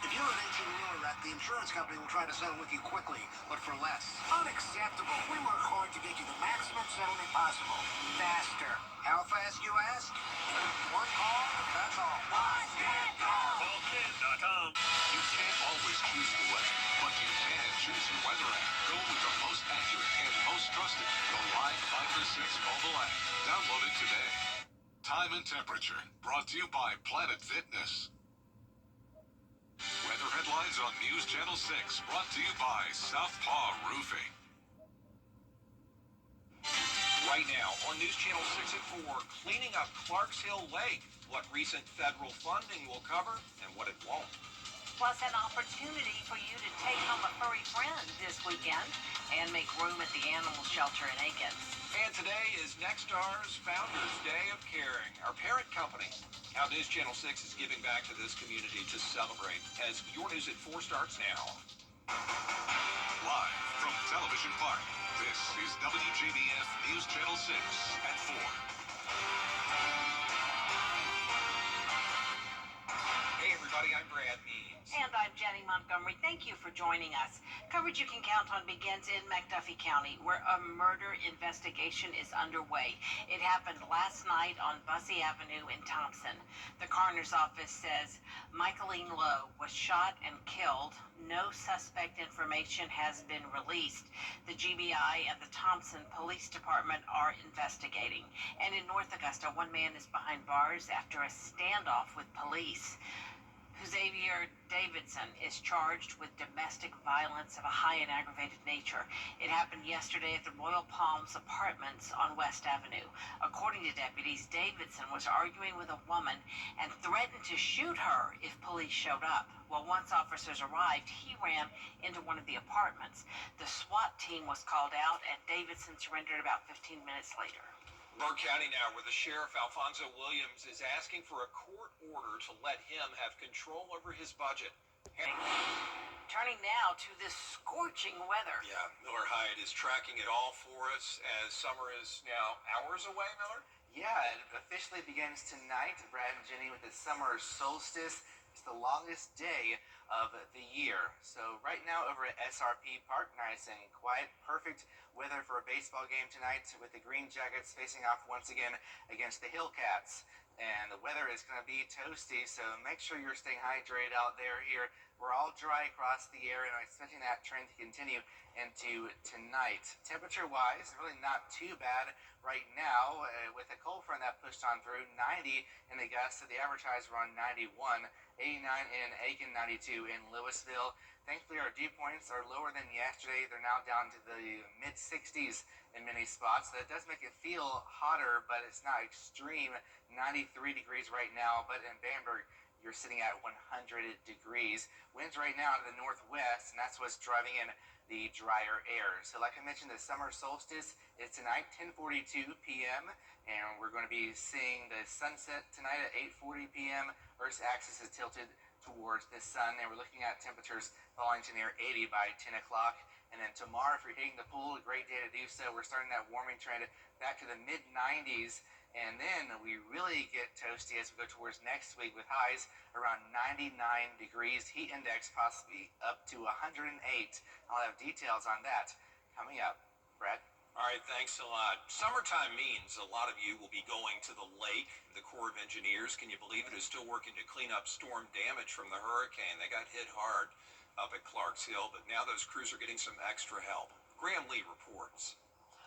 If you're an 18-wheeler wreck, the insurance company will try to settle with you quickly, but for less. Unacceptable. We work hard to get you the maximum settlement possible. Faster. How fast, you ask? One call, that's all. CallKid.com. You can't always choose the weather, but you can choose your weather app. Go with the most accurate and most trusted, the Live 5 to 6 mobile app. Download it today. Time and temperature, brought to you by Planet Fitness. Weather headlines on News Channel 6, brought to you by Southpaw Roofing. Right now on News Channel 6 at 4, cleaning up Clarks Hill Lake, what recent federal funding will cover and what it won't. Plus an opportunity for you to take home a furry friend this weekend and make room at the animal shelter in Aiken. And today is Nextstar's Founders Day of Caring, our parent company. How News Channel 6 is giving back to this community to celebrate as Your News at 4 starts now. Live from Television Park, this is WJBF News Channel 6 at 4. Hey everybody, I'm Brad Means. And I'm Jenny Montgomery. Thank you for joining us. Coverage you can count on begins in McDuffie County, where a murder investigation is underway. It happened last night on Bussey Avenue in Thompson. The coroner's office says Michaeline Lowe was shot and killed. No suspect information has been released. The GBI and the Thompson Police Department are investigating. And in North Augusta, one man is behind bars after a standoff with police. Xavier Davidson is charged with domestic violence of a high and aggravated nature. It happened yesterday at the Royal Palms Apartments on West Avenue. According to deputies, Davidson was arguing with a woman and threatened to shoot her if police showed up. Well, once officers arrived, he ran into one of the apartments. The SWAT team was called out, and Davidson surrendered about 15 minutes later. Broward County now, where the sheriff, Alfonso Williams, is asking for a court order to let him have control over his budget. Turning now to this scorching weather. Yeah, Miller Hyde is tracking it all for us as summer is now hours away, Miller. Yeah, it officially begins tonight, Brad and Jenny, with the summer solstice. It's the longest day of the year. So right now over at SRP Park, nice and quiet, perfect weather for a baseball game tonight with the Green Jackets facing off once again against the Hillcats. And the weather is going to be toasty, so make sure you're staying hydrated out there. Here, we're all dry across the area, and I'm expecting that trend to continue into tonight. Temperature-wise, really not too bad right now, with a cold front that pushed on through. 90 in Augusta, the advertised were on 91, 89 in Aiken, 92 in Louisville. Thankfully, our dew points are lower than yesterday. They're now down to the mid-60s in many spots. That does make it feel hotter, but it's not extreme. 93 degrees right now, but in Bamberg, you're sitting at 100 degrees. Winds right now to the northwest, and that's what's driving in the drier air. So like I mentioned, the summer solstice is tonight, 10:42 p.m., and we're going to be seeing the sunset tonight at 8:40 p.m. Earth's axis is tilted towards the sun, and we're looking at temperatures falling to near 80 by 10 o'clock. And then tomorrow, if you're hitting the pool, a great day to do so. We're starting that warming trend back to the mid-90s. And then we really get toasty as we go towards next week with highs around 99 degrees. Heat index possibly up to 108. I'll have details on that coming up. Brad? All right, thanks a lot. Summertime means a lot of you will be going to the lake. The Corps of Engineers, can you believe it, is still working to clean up storm damage from the hurricane. They got hit hard up at Clarks Hill, but now those crews are getting some extra help. Graham Lee reports.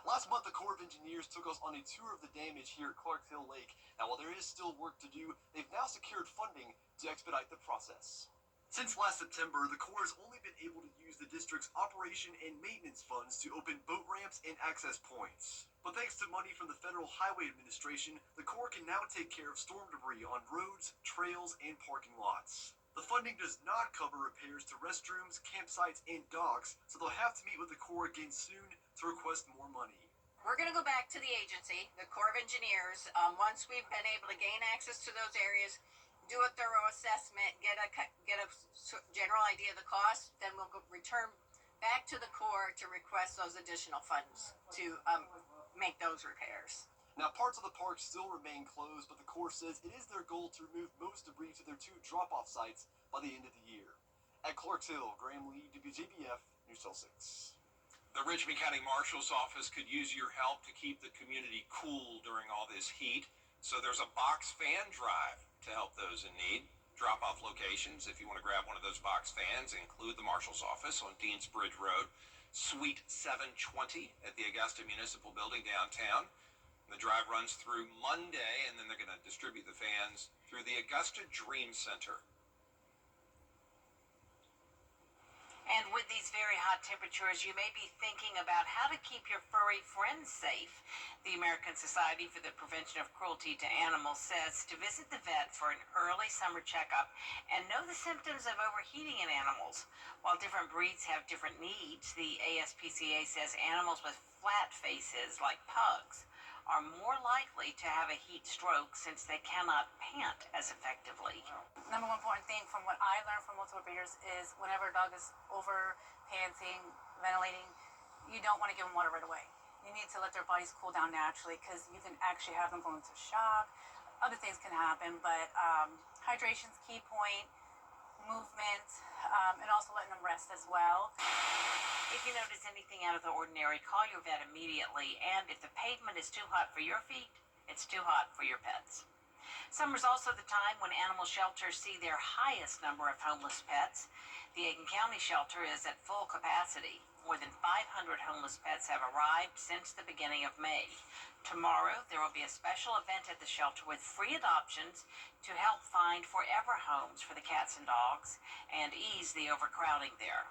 Last month, the Corps of Engineers took us on a tour of the damage here at Clarks Hill Lake. Now, while there is still work to do, they've now secured funding to expedite the process. Since last September, the Corps has only been able to use the district's operation and maintenance funds to open boat ramps and access points. But thanks to money from the Federal Highway Administration, the Corps can now take care of storm debris on roads, trails, and parking lots. The funding does not cover repairs to restrooms, campsites, and docks, so they'll have to meet with the Corps again soon to request more money. We're going to go back to the agency, the Corps of Engineers, once we've been able to gain access to those areas, do a thorough assessment, get a general idea of the cost, then we'll return back to the Corps to request those additional funds to make those repairs. Now, parts of the park still remain closed, but the Corps says it is their goal to remove most debris to their 2 drop-off sites by the end of the year. At Clarks Hill, Graham Lee, WJBF, News Channel 6. The Richmond County Marshal's Office could use your help to keep the community cool during all this heat. So there's a box fan drive to help those in need. Drop-off locations, if you want to grab one of those box fans, include the Marshal's Office on Deansbridge Road, Suite 720 at the Augusta Municipal Building downtown. The drive runs through Monday, and then they're going to distribute the fans through the Augusta Dream Center. And with these very hot temperatures, you may be thinking about how to keep your furry friends safe. The American Society for the Prevention of Cruelty to Animals says to visit the vet for an early summer checkup and know the symptoms of overheating in animals. While different breeds have different needs, the ASPCA says animals with flat faces, like pugs, are more likely to have a heat stroke since they cannot pant as effectively. Number one important thing from what I learned from multiple breeders is whenever a dog is over panting, ventilating, you don't want to give them water right away. You need to let their bodies cool down naturally because you can actually have them go into shock. Other things can happen, but hydration's key point, movement, and also letting them rest as well. If you notice anything out of the ordinary, call your vet immediately. And if the pavement is too hot for your feet, it's too hot for your pets. Summer's also the time when animal shelters see their highest number of homeless pets. The Aiken County shelter is at full capacity. More than 500 homeless pets have arrived since the beginning of May. Tomorrow, there will be a special event at the shelter with free adoptions to help find forever homes for the cats and dogs and ease the overcrowding there.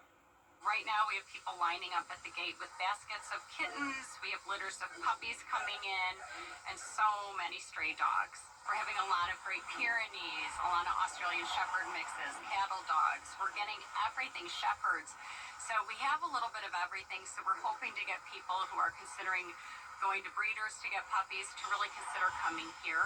Right now we have people lining up at the gate with baskets of kittens. We have litters of puppies coming in and so many stray dogs. We're having a lot of Great Pyrenees, a lot of Australian Shepherd mixes, cattle dogs. We're getting everything shepherds. So we have a little bit of everything. So we're hoping to get people who are considering going to breeders to get puppies to really consider coming here.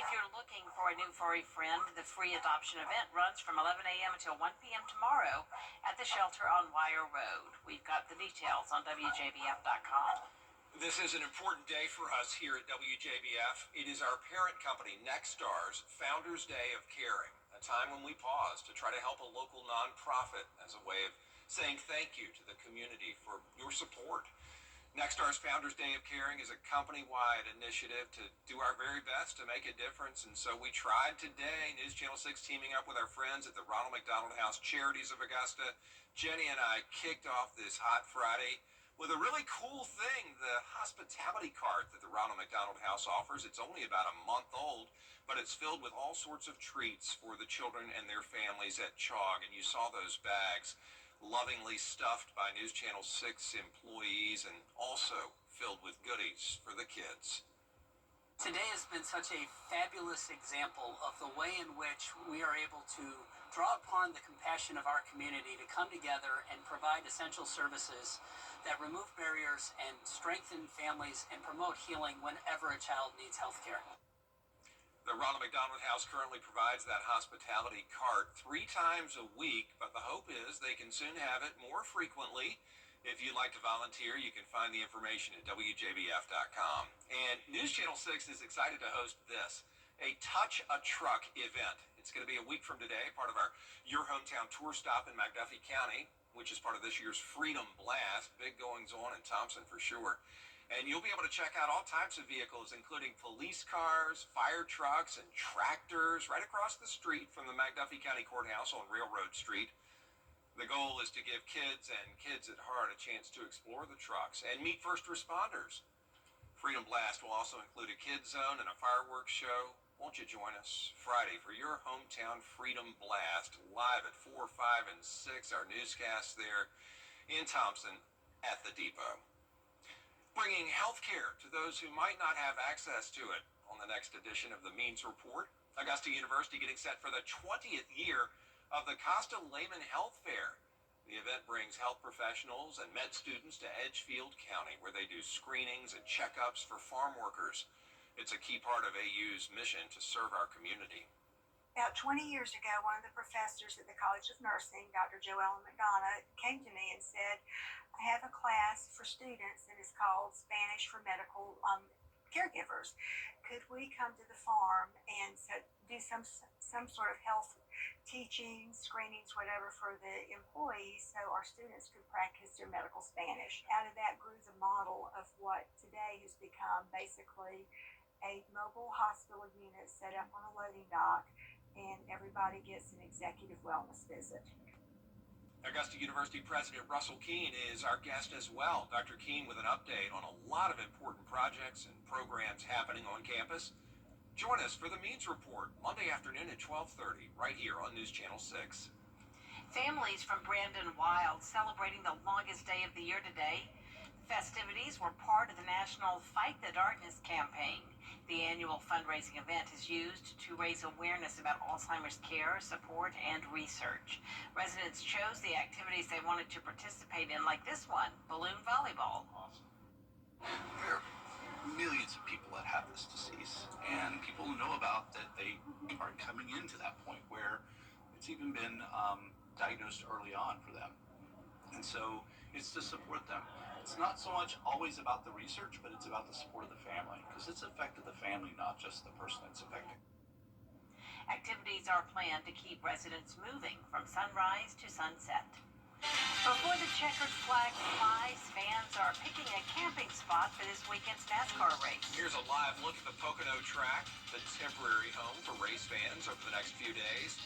If you're looking for a new furry friend, the free adoption event runs from 11 a.m. until 1 p.m. tomorrow at the shelter on Wire Road. We've got the details on WJBF.com. This is an important day for us here at WJBF. It is our parent company, Nexstar's Founders Day of Caring, a time when we pause to try to help a local nonprofit as a way of saying thank you to the community for your support. Nexstar's Founders Day of Caring is a company-wide initiative to do our very best to make a difference, and so we tried today. News Channel 6 teaming up with our friends at the Ronald McDonald House Charities of Augusta. Jenny and I kicked off this hot Friday with a really cool thing, the hospitality cart that the Ronald McDonald House offers. It's only about a month old, but it's filled with all sorts of treats for the children and their families at CHOG, and you saw those bags lovingly stuffed by News Channel 6 employees and also filled with goodies for the kids. Today has been such a fabulous example of the way in which we are able to draw upon the compassion of our community to come together and provide essential services that remove barriers and strengthen families and promote healing whenever a child needs health care. The Ronald McDonald House currently provides that hospitality cart 3 times a week, but the hope is they can soon have it more frequently. If you'd like to volunteer, you can find the information at WJBF.com. And News Channel 6 is excited to host this, a Touch a Truck event. It's going to be a week from today, part of our Your Hometown Tour stop in McDuffie County, which is part of this year's Freedom Blast. Big goings on in Thompson for sure. And you'll be able to check out all types of vehicles, including police cars, fire trucks, and tractors right across the street from the McDuffie County Courthouse on Railroad Street. The goal is to give kids and kids at heart a chance to explore the trucks and meet first responders. Freedom Blast will also include a kids zone and a fireworks show. Won't you join us Friday for your hometown Freedom Blast, live at 4, 5, and 6, our newscasts there in Thompson at the Depot. Bringing health care to those who might not have access to it on the next edition of the Means Report. Augusta University getting set for the 20th year of the Costa Lehman Health Fair. The event brings health professionals and med students to Edgefield County, where they do screenings and checkups for farm workers. It's a key part of AU's mission to serve our community. About 20 years ago, one of the professors at the College of Nursing, Dr. Joellen McDonough, came to me and said, I have a class for students that is called Spanish for Medical caregivers. Could we come to the farm and do some sort of health teaching, screenings, whatever for the employees so our students could practice their medical Spanish? Out of that grew the model of what today has become basically a mobile hospital unit set up on a loading dock, and everybody gets an executive wellness visit. Augusta University President Russell Keene is our guest as well. Dr. Keene with an update on a lot of important projects and programs happening on campus. Join us for the Means Report, Monday afternoon at 12:30, right here on News Channel 6. Families from Brandon Wild celebrating the longest day of the year today. The festivities were part of the National Fight the Darkness campaign. The annual fundraising event is used to raise awareness about Alzheimer's care, support, and research. Residents chose the activities they wanted to participate in, like this one, balloon volleyball. Awesome. There are millions of people that have this disease, and people know about that they are coming into that point where it's even been diagnosed early on for them. And so it's to support them. It's not so much always about the research, but it's about the support of the family, because it's affected the family, not just the person it's affecting. Activities are planned to keep residents moving from sunrise to sunset. Before the checkered flag flies, fans are picking a camping spot for this weekend's NASCAR race. Here's a live look at the Pocono track, the temporary home for race fans over the next few days.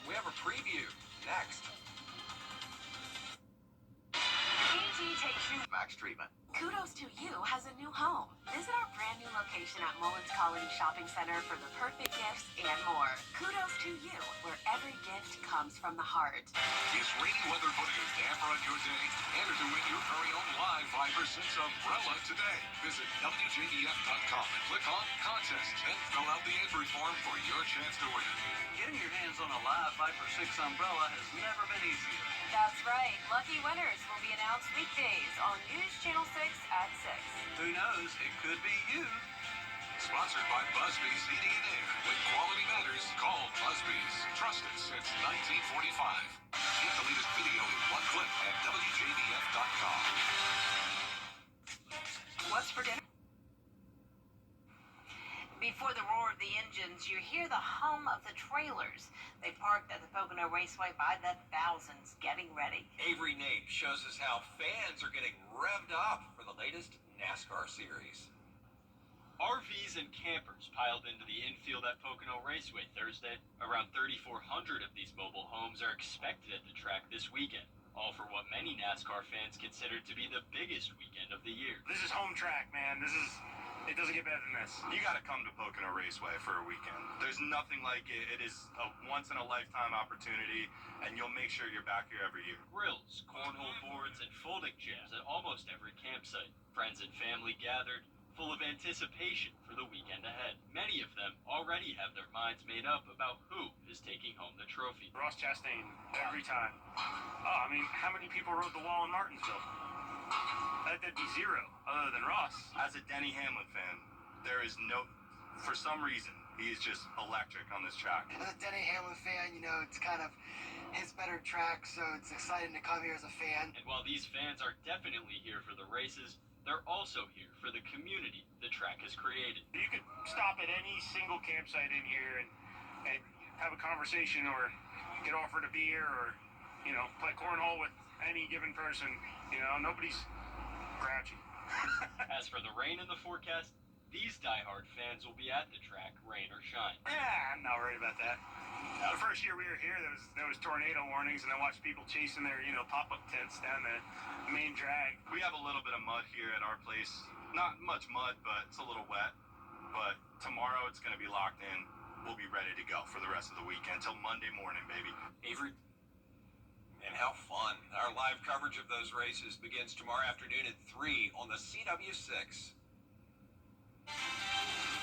We have a preview next. Max treatment. Kudos to You has a new home. Visit our brand new location at Mullins Colony Shopping Center for the perfect gifts and more. Kudos to You, where every gift comes from the heart. Is rainy weather putting a damper on your day? Enter to win your very own live 5 or 6 umbrella today. Visit WJBF.com and click on Contests and fill out the entry form for your chance to win. Getting your hands on a live 5 or 6 umbrella has never been easier. That's right. Lucky winners will be announced weekdays on News Channel 6 at 6. Who knows? It could be you. Sponsored by Busby's Heating and Air. When quality matters, call Busby's. Trusted since 1945. Get the latest video in one click at WJBF.com. What's for dinner? Before the roar of the engines, you hear the hum of the trailers. They parked at the Pocono Raceway by the thousands, getting ready. Avery Nate shows us how fans are getting revved up for the latest NASCAR series. RVs and campers piled into the infield at Pocono Raceway Thursday. Around 3,400 of these mobile homes are expected at the track this weekend, all for what many NASCAR fans consider to be the biggest weekend of the year. This is home track, man. It doesn't get better than this. You got to come to Pocono Raceway for a weekend. There's nothing like it. It is a once-in-a-lifetime opportunity, and you'll make sure you're back here every year. Grills, cornhole boards, and folding chairs at almost every campsite. Friends and family gathered, full of anticipation for the weekend ahead. Many of them already have their minds made up about who is taking home the trophy. Ross Chastain, every time. Oh, I mean, how many people rode the wall in Martinsville? That'd be zero, other than Ross. As a Denny Hamlin fan, there is for some reason, he's just electric on this track. As a Denny Hamlin fan, it's kind of his better track, so it's exciting to come here as a fan. And while these fans are definitely here for the races, they're also here for the community the track has created. You could stop at any single campsite in here and have a conversation or get offered a beer or, play cornhole with any given person. Nobody's grouchy. As for the rain in the forecast, these diehard fans will be at the track, rain or shine. Yeah, I'm not worried about that. The first year we were here, there was tornado warnings, and I watched people chasing their, pop-up tents down the main drag. We have a little bit of mud here at our place. Not much mud, but it's a little wet. But tomorrow it's going to be locked in. We'll be ready to go for the rest of the weekend till Monday morning, baby. Avery. And how fun. Our live coverage of those races begins tomorrow afternoon at 3 on the CW6.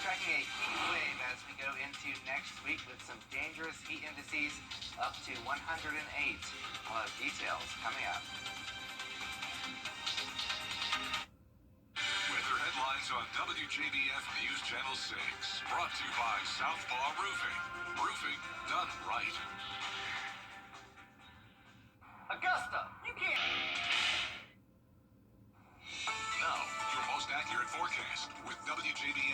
Tracking a heat wave as we go into next week with some dangerous heat indices up to 108. We'll have details coming up. Weather headlines on WJBF News Channel 6. Brought to you by Southpaw Roofing. Roofing done right. Augusta, you can't. Now, your most accurate forecast with WJBF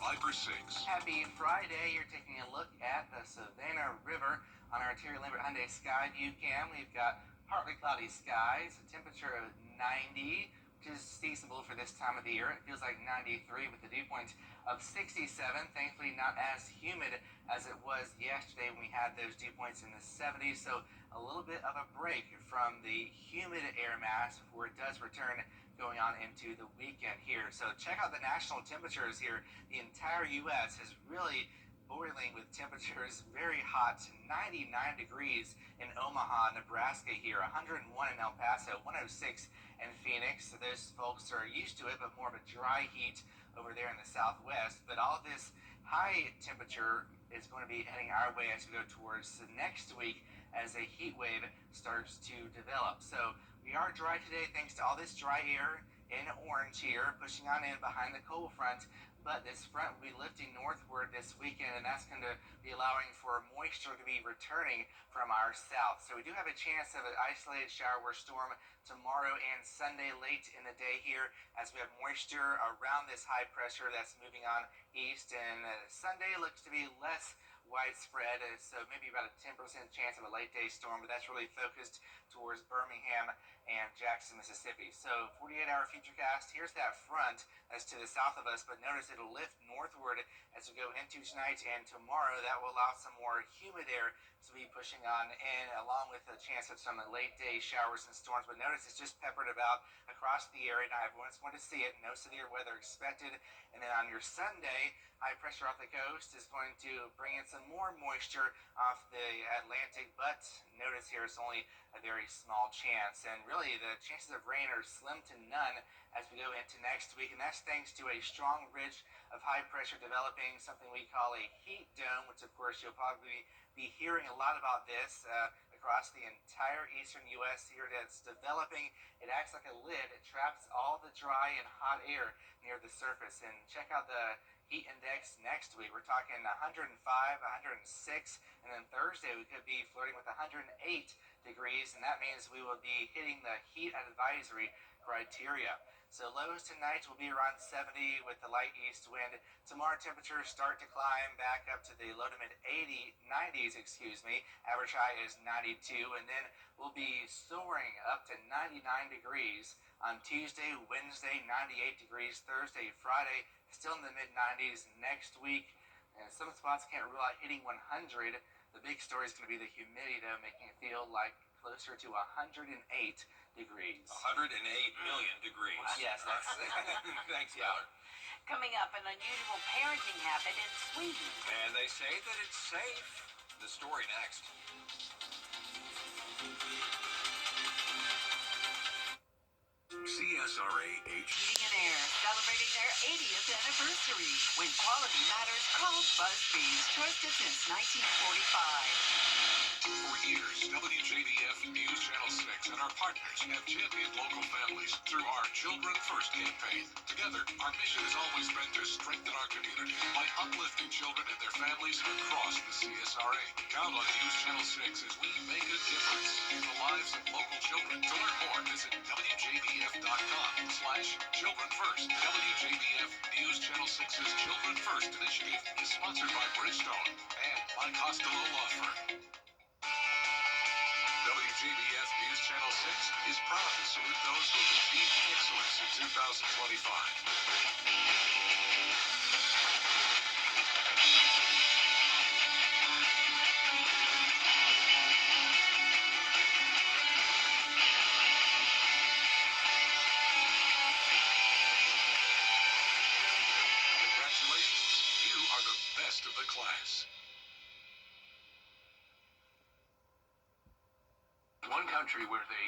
Viper 6. Happy Friday. You're taking a look at the Savannah River on our Terry Lambert Hyundai Skyview cam. We've got partly cloudy skies, a temperature of 90, which is seasonable for this time of the year. It feels like 93 with the dew point of 67. Thankfully, not as humid as it was yesterday when we had those dew points in the 70s. So a little bit of a break from the humid air mass before it does return going on into the weekend here. So check out the national temperatures here. The entire U.S. is really boiling with temperatures very hot. 99 degrees in Omaha, Nebraska here, 101 in El Paso, 106 in Phoenix. So those folks are used to it, but more of a dry heat over there in the southwest. But all this high temperature is going to be heading our way as we go towards the next week as a heat wave starts to develop. So we are dry today thanks to all this dry air in orange here, pushing on in behind the cold front. But this front will be lifting northward this weekend, and that's going to be allowing for moisture to be returning from our south. So we do have a chance of an isolated shower or storm tomorrow and Sunday late in the day here as we have moisture around this high pressure that's moving on east. And Sunday looks to be less widespread, so maybe about a 10% chance of a late day storm, but that's really focused towards Birmingham and Jackson, Mississippi. So 48-hour futurecast, here's that front that's to the south of us, but notice it'll lift northward as we go into tonight and tomorrow. That will allow some more humid air to be pushing on in, along with a chance of some late day showers and storms. But notice it's just peppered about across the area. Now everyone's going to see it. No severe weather expected. And then on your Sunday, high pressure off the coast is going to bring in some more moisture off the Atlantic, but notice here it's only a very small chance. And really the chances of rain are slim to none as we go into next week. And that's thanks to a strong ridge of high pressure developing, something we call a heat dome, which of course you'll probably be hearing a lot about this across the entire eastern U.S. here that's developing. It acts like a lid. It traps all the dry and hot air near the surface. And check out the heat index next week. We're talking 105, 106, and then Thursday we could be flirting with 108 degrees, and that means we will be hitting the heat advisory criteria. So lows tonight will be around 70 with the light east wind. Tomorrow temperatures start to climb back up to the low to mid 90s, Average high is 92, and then we'll be soaring up to 99 degrees on Tuesday, Wednesday, 98 degrees, Thursday, Friday, still in the mid 90s next week. And some spots can't rule out hitting 100. The big story is going to be the humidity, though, making it feel like closer to 108 degrees. 108 million degrees. Yes, that's Thanks, yeah. Mallard. Coming up, an unusual parenting habit in Sweden. And they say that it's safe. The story next. CSRA Heating and Air, celebrating their 80th anniversary. When quality matters, call Buzzbees. Trusted since 1945. For years, WJBF News Channel 6 and our partners have championed local families through our Children First campaign. Together, our mission has always been to strengthen our community by uplifting children and their families across the CSRA. Count on News Channel 6 as we make a difference in the lives of local children. To learn more, visit WJBF.com/Children First. WJBF News Channel 6's Children First initiative is sponsored by Bridgestone and by Costello Law Firm. WJBF News Channel 6 is proud to salute those who have achieved excellence in 2025. Congratulations, you are the best of the class. One country where they,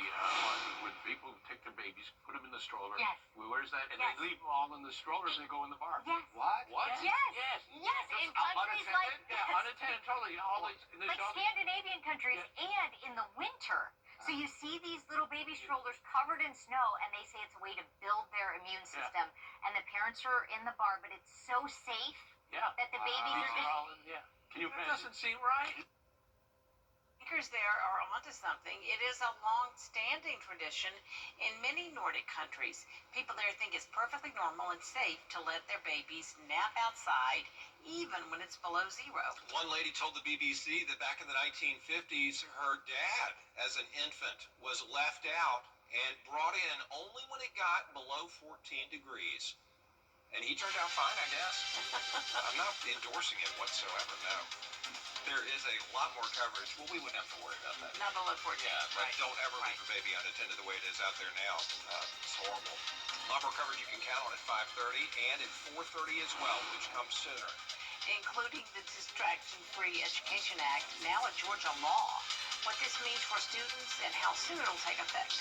when people take their babies, put them in the stroller. Yes. Where's that? And Yes. they leave them all in the strollers and they go in the bar. Yes. What? Yes. Yes. Yes. In countries like Yeah, unattended, totally. All these, and they like don't- Scandinavian countries, and in the winter. So you see these little baby strollers covered in snow, and they say it's a way to build their immune system. And the parents are in the bar, but it's so safe Yeah. that the babies are These just. all in, yeah. Can you imagine? That doesn't seem right. Thinkers there are onto something. It is a long-standing tradition in many Nordic countries. People there think it's perfectly normal and safe to let their babies nap outside, even when it's below zero. One lady told the BBC that back in the 1950s, her dad, as an infant, was left out and brought in only when it got below 14 degrees. And he turned out fine, I guess. I'm not endorsing it whatsoever, no. There is a lot more coverage. Well, we wouldn't have to worry about that. Not below 14. Yeah, but right. don't ever leave a baby unattended the way it is out there now. It's horrible. A lot more coverage you can count on at 5:30 and at 4:30 as well, which comes sooner. Including the Distraction-Free Education Act, now a Georgia law. What this means for students and how soon it'll take effect.